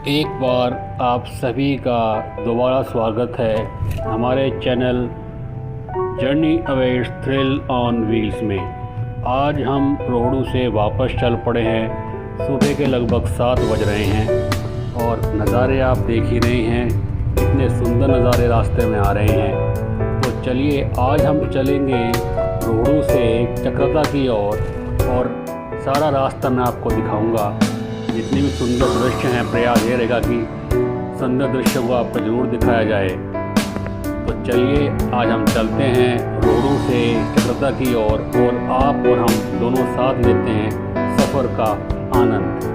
एक बार आप सभी का दोबारा स्वागत है हमारे channel journey awaits thrill on wheels में। आज हम रोहड़ू से वापस चल पड़े हैं। सुबह के लगभग 7 बज रहे हैं और नज़ारे आप देख ही रहे हैं, कितने सुंदर नज़ारे रास्ते में आ रहे हैं। तो चलिए आज हम चलेंगे रोहड़ू से चक्रता की ओर और सारा रास्ता मैं आपको दिखाऊंगा। जितने भी सुंदर दृश्य हैं, प्रयास ये रहेगा कि सुंदर दृश्य को आपको ज़रूर दिखाया जाए। तो चलिए आज हम चलते हैं रोहड़ू से चक्रता की ओर और आप और हम दोनों साथ लेते हैं सफ़र का आनंद।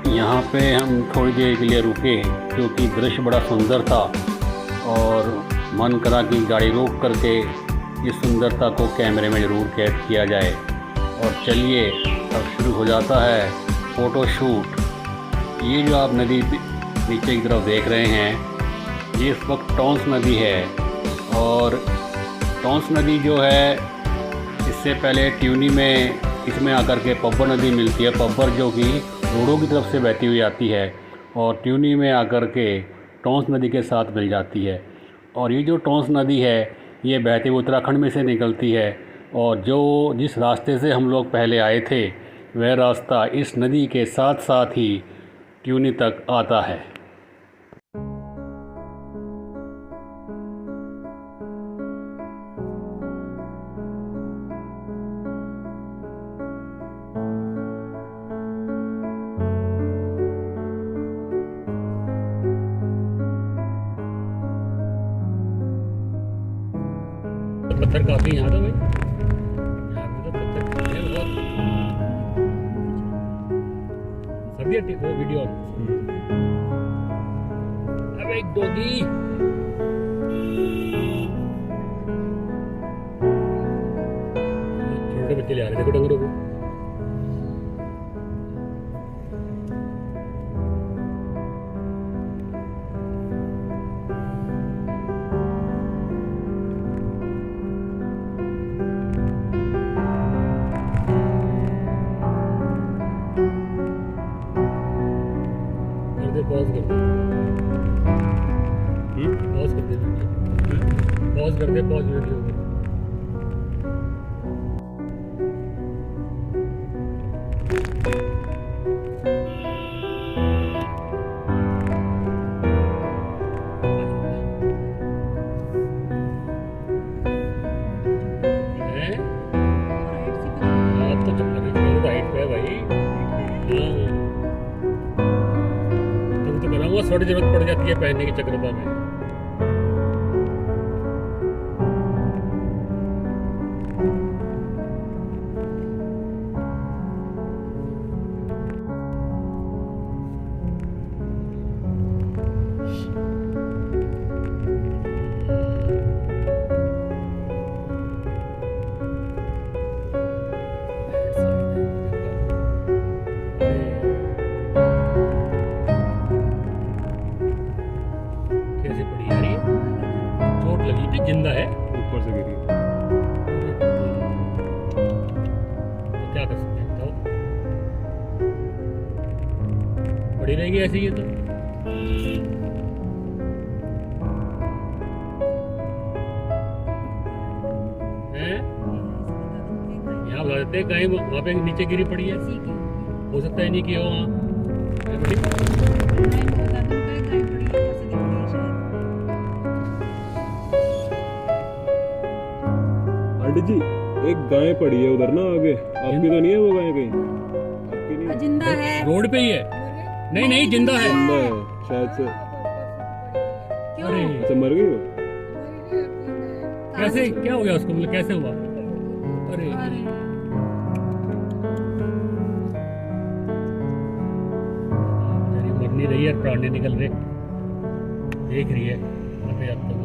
यहाँ पे हम थोड़ी देर के लिए रुके क्योंकि दृश्य बड़ा सुंदर था और मन करा कि गाड़ी रोक करके इस सुंदरता को कैमरे में ज़रूर कैद किया जाए। और चलिए अब शुरू हो जाता है फ़ोटो शूट। ये जो आप नदी नीचे की तरफ देख रहे हैं, ये इस वक्त टॉन्स नदी है। और टॉन्स नदी जो है, इससे पहले ट्यूनी में इसमें आकर के पब्बर नदी मिलती है। पब्बर जो कि रोहड़ू की तरफ से बहती हुई आती है और ट्यूनी में आकर के टॉन्स नदी के साथ मिल जाती है। और ये जो टॉन्स नदी है, ये बहती हुई उत्तराखंड में से निकलती है। और जिस रास्ते से हम लोग पहले आए थे, वह रास्ता इस नदी के साथ साथ ही ट्यूनी तक आता है। पत्थर काफ़ी यहाँ था भाई, यहाँ पे तो पत्थर है बहुत। सर्दी वो वीडियो अब एक डॉगी छोटे बच्चे ले आ रहे, देखो डंगरों को। पॉज कर दे, पॉज कर दे। पॉज कर दे, पॉज वीडियो को। थोड़ी जरूरत पड़ जाती है पहनने की चक्रता में। जिंदा है, ऊपर से गिरी। क्या कर सकते हैं बताओ, पड़ी रहेगी ऐसे ही। तो यहाँ बता देते कहीं वहाँ पे नीचे गिरी पड़ी है, हो सकता है नहीं कि हो वहाँ जी। एक गाय पड़ी है उधर ना आगे, आपकी तो नहीं है वो गाय? कहीं आपकी नहीं? जिंदा है, रोड पे ही है। नहीं नहीं, जिंदा है, जिंदा है शायद से। अरे अच्छा, मर गई वो? कैसे, क्या हो गया उसको, मतलब कैसे हुआ? अरे मर नहीं रही है, प्राण नहीं निकल रहे, देख रही है अरे अब तक।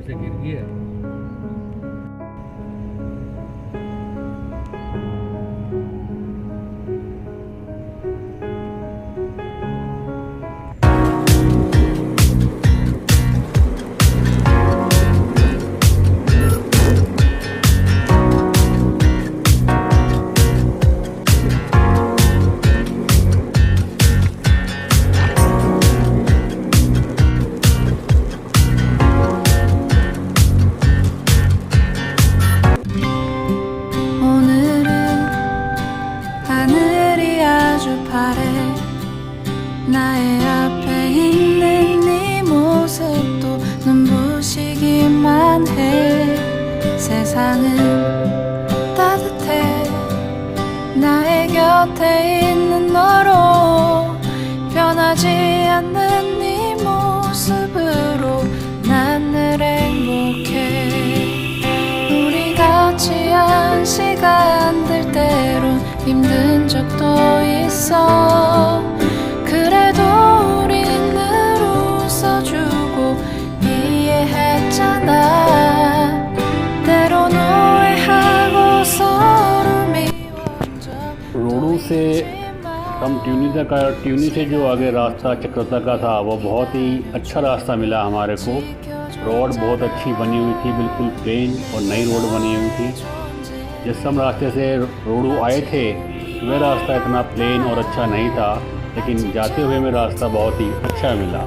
से गिर गई है। 나의 앞에 있는 네 모습도 눈부시기만 해. 세상은 따뜻해. 나의 곁에 있는 너로 변하지 않는 네 모습으로 난 늘 행복해. 우리 같이 한 시간들 때론 힘든 적도 있어. 그래도 우린 늘 웃어주고 이해했잖아. 때론 오해하고 서로 미워져. रोडू से हम ट्यूनी से जो आगे रास्ता चक्रता का था वो बहुत ही अच्छा रास्ता मिला हमारे को। रोड बहुत अच्छी बनी हुई थी, बिल्कुल प्लेन और नई रोड बनी हुई थी। जिस हम रास्ते से रोडू आए थे वह रास्ता इतना प्लेन और अच्छा नहीं था, लेकिन जाते हुए में रास्ता बहुत ही अच्छा मिला।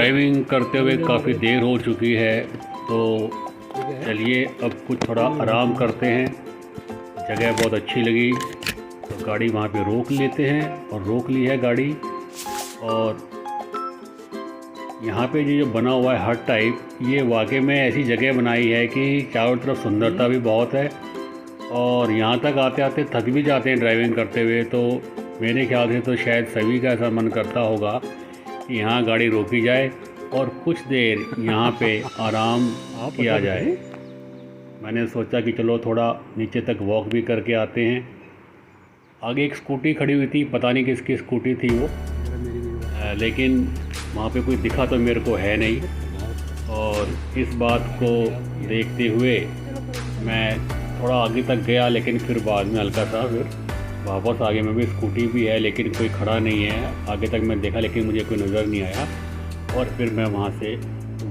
ड्राइविंग करते हुए काफ़ी देर हो चुकी है, तो चलिए अब कुछ थोड़ा आराम करते हैं। जगह बहुत अच्छी लगी तो गाड़ी वहाँ पे रोक लेते हैं, और रोक ली है गाड़ी। और यहाँ पे जो बना हुआ है हट टाइप, ये वाकई में ऐसी जगह बनाई है कि चारों तरफ सुंदरता भी बहुत है, और यहाँ तक आते आते थक भी जाते हैं ड्राइविंग करते हुए। तो मेरे ख्याल से तो शायद सभी का ऐसा मन करता होगा कि यहाँ गाड़ी रोकी जाए और कुछ देर यहाँ पे आराम किया जाए। मैंने सोचा कि चलो थोड़ा नीचे तक वॉक भी करके आते हैं। आगे एक स्कूटी खड़ी हुई थी, पता नहीं किसकी स्कूटी थी वो, लेकिन वहाँ पे कोई दिखा तो मेरे को है नहीं। और इस बात को देखते हुए मैं थोड़ा आगे तक गया, लेकिन फिर बाद में हल्का सा फिर वापस आगे में भी स्कूटी भी है, लेकिन कोई खड़ा नहीं है। आगे तक मैं देखा लेकिन मुझे कोई नज़र नहीं आया, और फिर मैं वहाँ से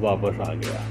वापस आ गया।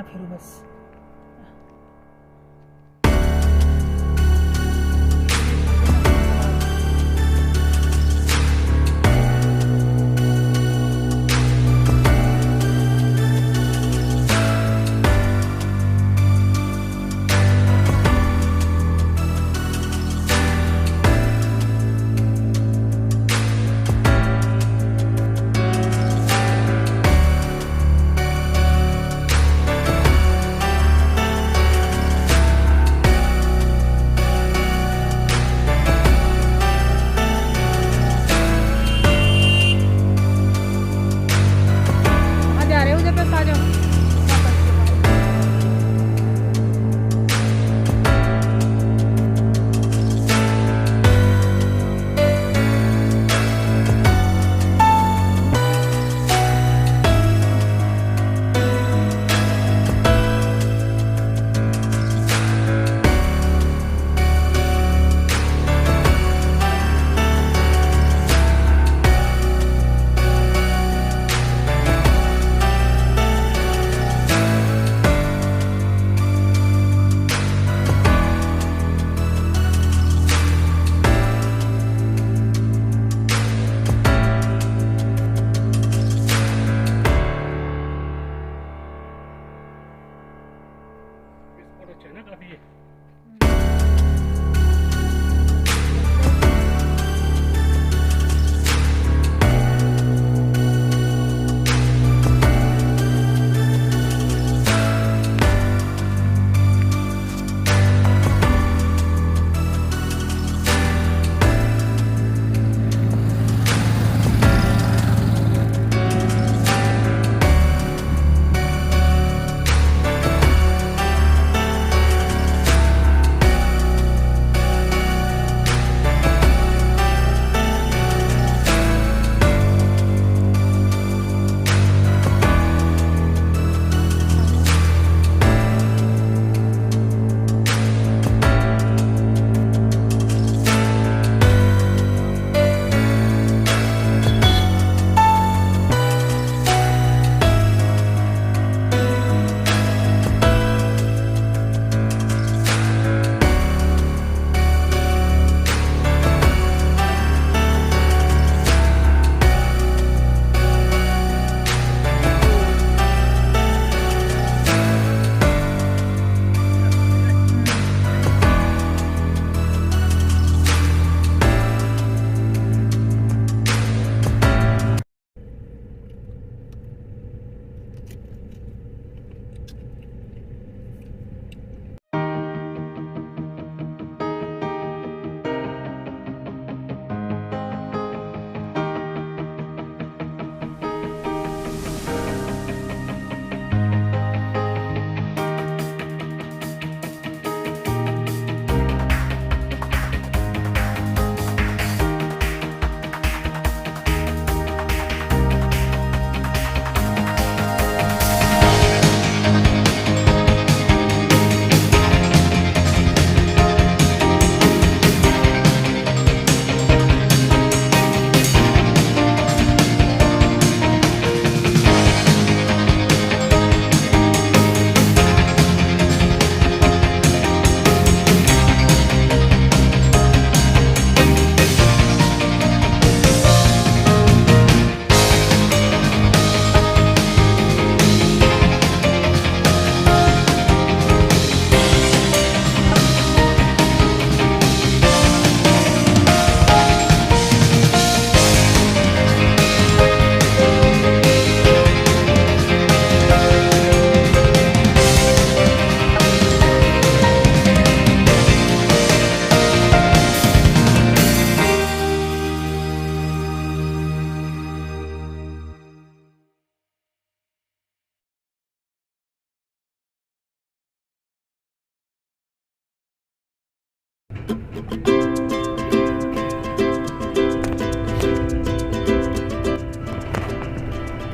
फिर बस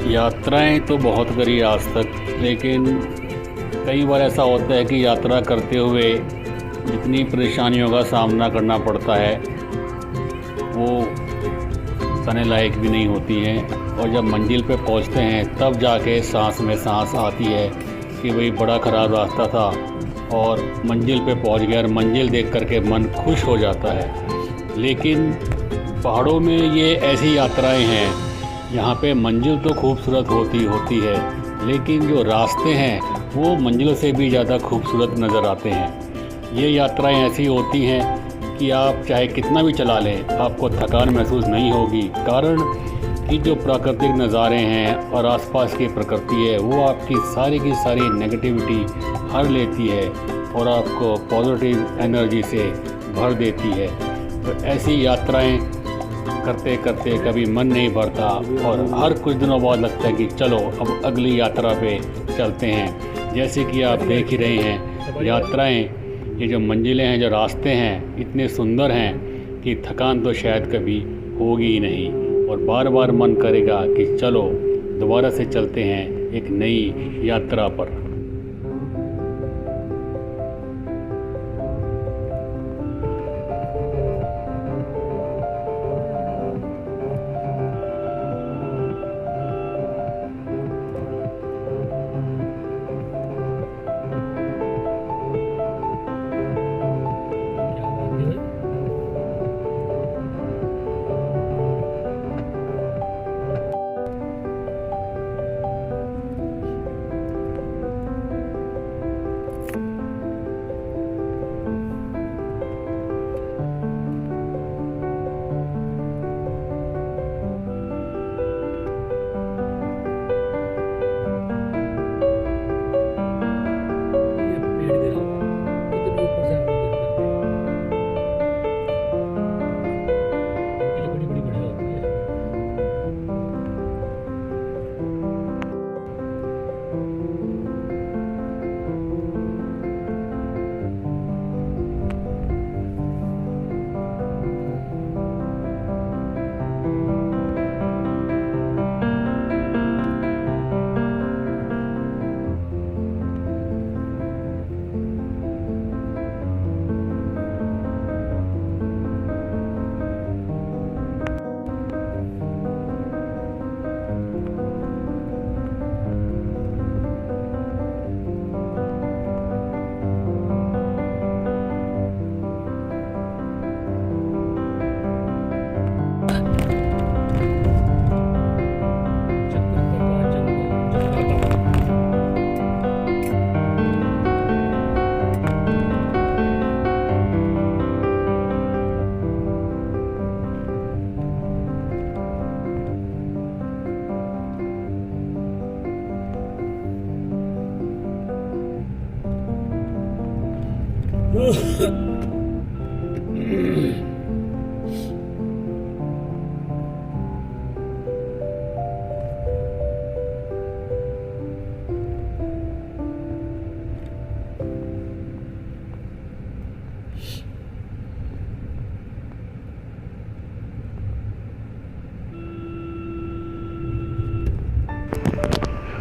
यात्राएं तो बहुत करी आज तक, लेकिन कई बार ऐसा होता है कि यात्रा करते हुए जितनी परेशानियों का सामना करना पड़ता है वो कहने लायक भी नहीं होती हैं। और जब मंजिल पे पहुंचते हैं तब जाके सांस में सांस आती है कि भाई बड़ा ख़राब रास्ता था और मंजिल पे पहुंच गया, और मंजिल देख करके मन खुश हो जाता है। लेकिन पहाड़ों में ये ऐसी यात्राएं हैं यहाँ पे मंजिल तो खूबसूरत होती है, लेकिन जो रास्ते हैं वो मंजिल से भी ज़्यादा खूबसूरत नज़र आते हैं। ये यात्राएं ऐसी होती हैं कि आप चाहे कितना भी चला लें आपको थकान महसूस नहीं होगी, कारण कि जो प्राकृतिक नज़ारे हैं और आसपास की प्रकृति है वो आपकी सारी की सारी नेगेटिविटी हर लेती है और आपको पॉजिटिव एनर्जी से भर देती है। तो ऐसी यात्राएं करते करते कभी मन नहीं भरता और हर कुछ दिनों बाद लगता है कि चलो अब अगली यात्रा पे चलते हैं। जैसे कि आप देख ही रहे हैं यात्राएं, ये जो मंजिलें हैं, जो रास्ते हैं, इतने सुंदर हैं कि थकान तो शायद कभी होगी ही नहीं और बार बार मन करेगा कि चलो दोबारा से चलते हैं एक नई यात्रा पर।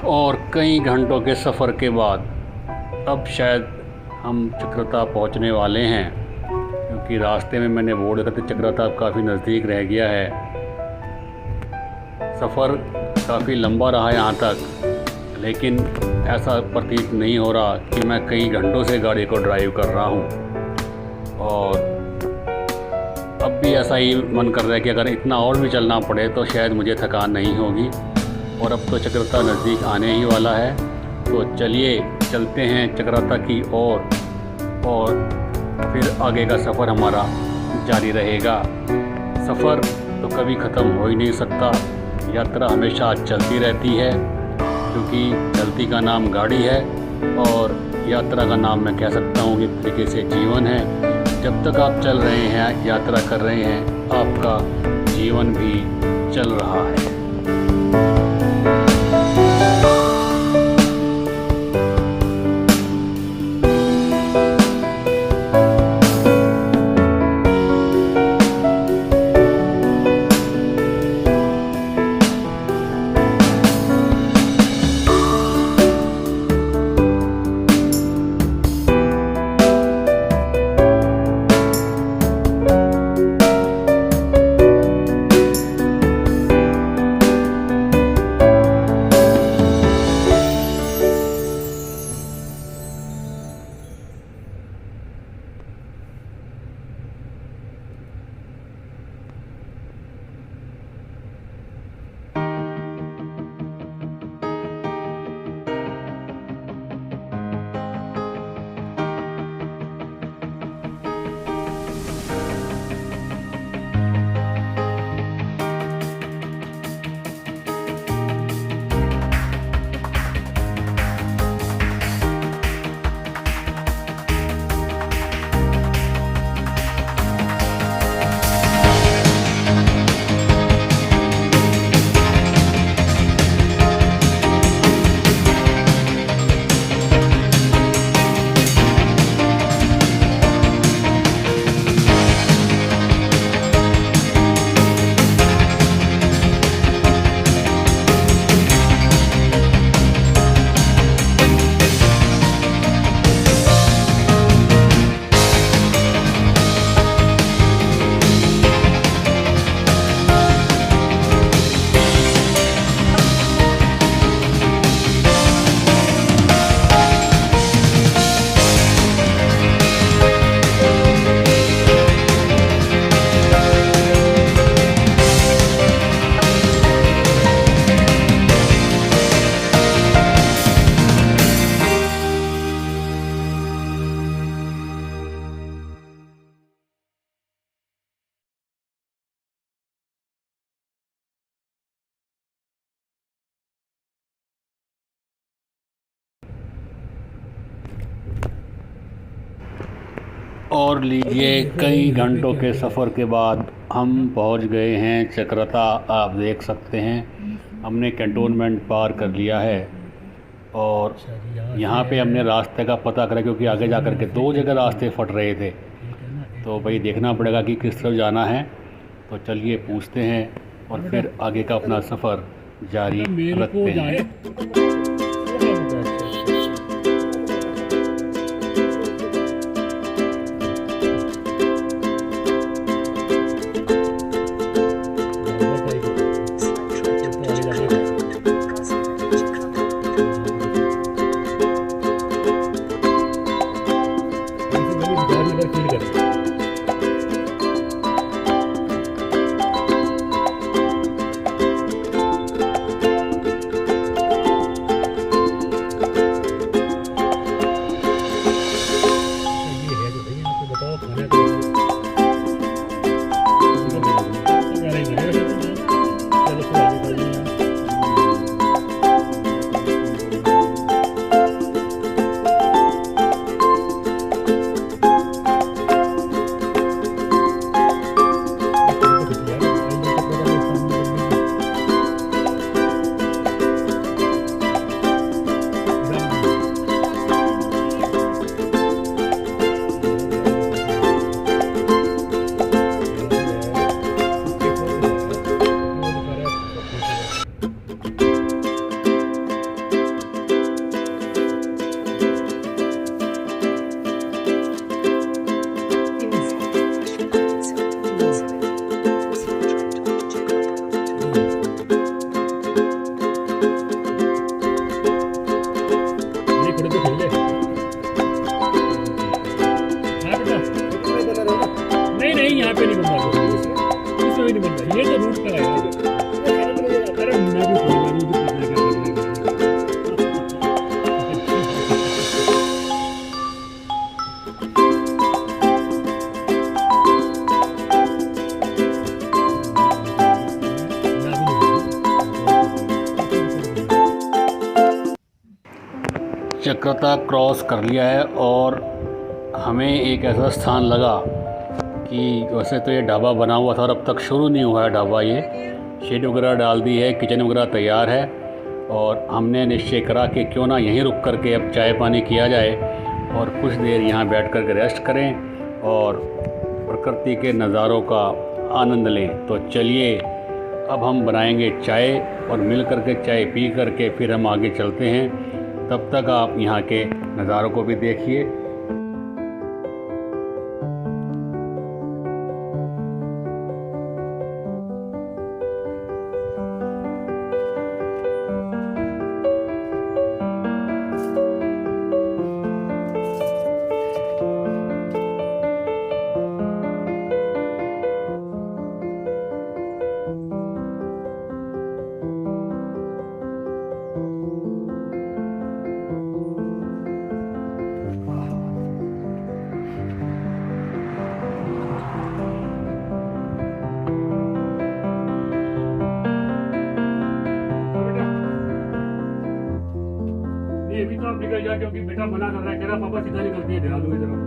और कई घंटों के सफ़र के बाद अब शायद हम चक्रता पहुंचने वाले हैं, क्योंकि रास्ते में मैंने बोर्ड देखा तो चक्रता काफ़ी नज़दीक रह गया है। सफ़र काफ़ी लंबा रहा यहाँ तक, लेकिन ऐसा प्रतीत नहीं हो रहा कि मैं कई घंटों से गाड़ी को ड्राइव कर रहा हूँ। और अब भी ऐसा ही मन कर रहा है कि अगर इतना और भी चलना पड़े तो शायद मुझे थकान नहीं होगी। और अब तो चक्रता नज़दीक आने ही वाला है, तो चलिए चलते हैं चक्रता की ओर और फिर आगे का सफ़र हमारा जारी रहेगा। सफ़र तो कभी ख़त्म हो ही नहीं सकता, यात्रा हमेशा चलती रहती है, क्योंकि चलती का नाम गाड़ी है और यात्रा का नाम मैं कह सकता हूँ कि एक तरीके से जीवन है। जब तक आप चल रहे हैं, यात्रा कर रहे हैं, आपका जीवन भी चल रहा है। और लीजिए कई घंटों के सफ़र के बाद हम पहुंच गए हैं चक्राता। आप देख सकते हैं हमने कैंटोनमेंट पार कर लिया है और यहाँ पे हमने रास्ते का पता करा, क्योंकि आगे जा कर के 2 जगह रास्ते फट रहे थे, तो भाई देखना पड़ेगा कि किस तरफ जाना है। तो चलिए पूछते हैं और फिर आगे का अपना सफ़र जारी रखते हैं। नहीं यहाँ पे नहीं बन रहा, इसमें भी नहीं बन रहा, ये तो रूट का है। अरे मैं भी चक्राता क्रॉस कर लिया है और हमें एक ऐसा स्थान लगा कि वैसे तो ये ढाबा बना हुआ था और अब तक शुरू नहीं हुआ है ढाबा। ये शेड वगैरह डाल दी है, किचन वगैरह तैयार है और हमने निश्चय करा कि क्यों ना यहीं रुक कर के अब चाय पानी किया जाए और कुछ देर यहाँ बैठ कर के रेस्ट करें और प्रकृति के नज़ारों का आनंद लें। तो चलिए अब हम बनाएंगे चाय और मिल कर के चाय पी कर के फिर हम आगे चलते हैं। तब तक आप यहाँ के नज़ारों को भी देखिए। ये भी तो आप निकल जाए, क्योंकि बेटा मना कर रहा है, कह रहा पापा सीधा निकलती है, ध्यान दो इधर।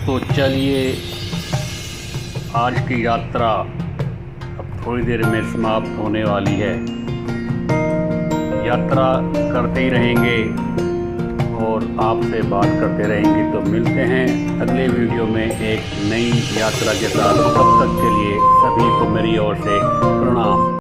तो चलिए आज की यात्रा अब थोड़ी देर में समाप्त होने वाली है। यात्रा करते ही रहेंगे और आपसे बात करते रहेंगे। तो मिलते हैं अगले वीडियो में एक नई यात्रा के साथ। तब तक के लिए सभी को मेरी ओर से प्रणाम।